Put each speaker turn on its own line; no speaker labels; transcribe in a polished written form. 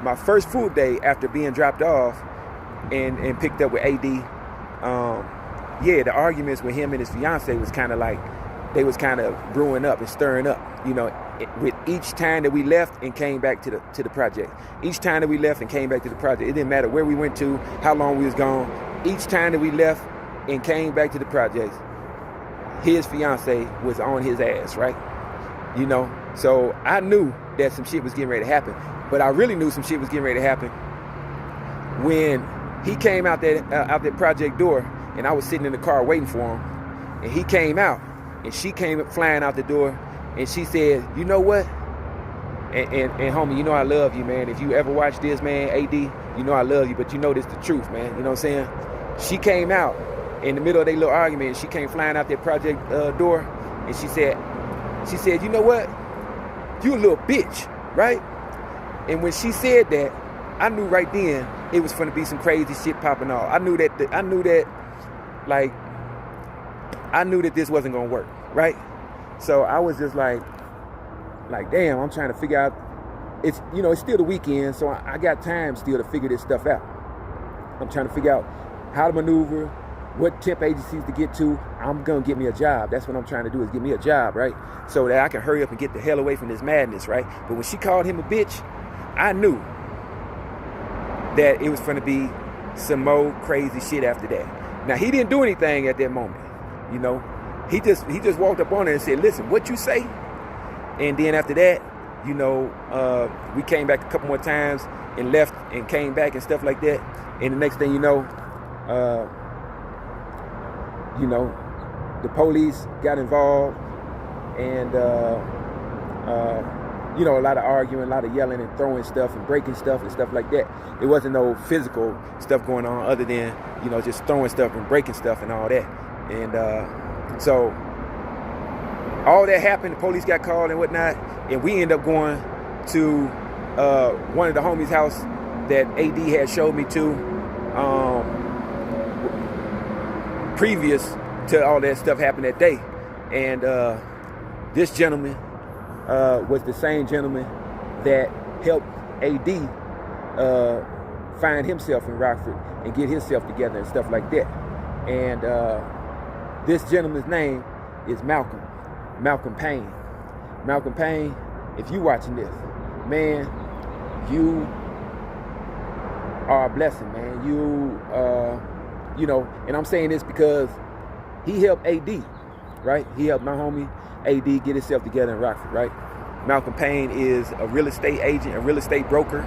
my first full day after being dropped off and picked up with AD, the arguments with him and his fiance was kind of like, they was kind of brewing up and stirring up, with each time that we left and came back to the project. Each time that we left and came back to the project, it didn't matter where we went to, how long we was gone. Each time that we left and came back to the project, his fiance was on his ass, right? So I knew that some shit was getting ready to happen, but I really knew some shit was getting ready to happen when he came out that project door, and I was sitting in the car waiting for him, and he came out, and she came flying out the door, and she said, "You know what? And homie, I love you, man. If you ever watch this, man, AD, I love you, but this the truth, man. You know what I'm saying?" She came out in the middle of their little argument, and she came flying out that project door, and she said, "You know what? You a little bitch, right?" And when she said that, I knew right then it was going to be some crazy shit popping off. I knew that this wasn't going to work, right? So I was just like, damn, I'm trying to figure out, it's still the weekend, so I got time still to figure this stuff out. I'm trying to figure out how to maneuver, what temp agencies to get to. I'm going to get me a job. That's what I'm trying to do, is get me a job, right? So that I can hurry up and get the hell away from this madness, right? But when she called him a bitch, I knew that it was going to be some more crazy shit after that. Now, he didn't do anything at that moment, He just walked up on her and said, "Listen, what you say?" And then after that, we came back a couple more times and left and came back and stuff like that. And the next thing the police got involved, and a lot of arguing, a lot of yelling and throwing stuff and breaking stuff and stuff like that. There wasn't no physical stuff going on other than, just throwing stuff and breaking stuff and all that. And so all that happened, the police got called and whatnot, and we ended up going to one of the homies' house that AD had showed me to previous to all that stuff happened that day. And this gentleman was the same gentleman that helped AD find himself in Rockford and get himself together and stuff like that. And this gentleman's name is Malcolm Payne. Malcolm Payne, if you watching this, man, you are a blessing, man. And I'm saying this because he helped AD, right? He helped my homie AD get himself together in Rockford, right? Malcolm Payne is a real estate agent, a real estate broker.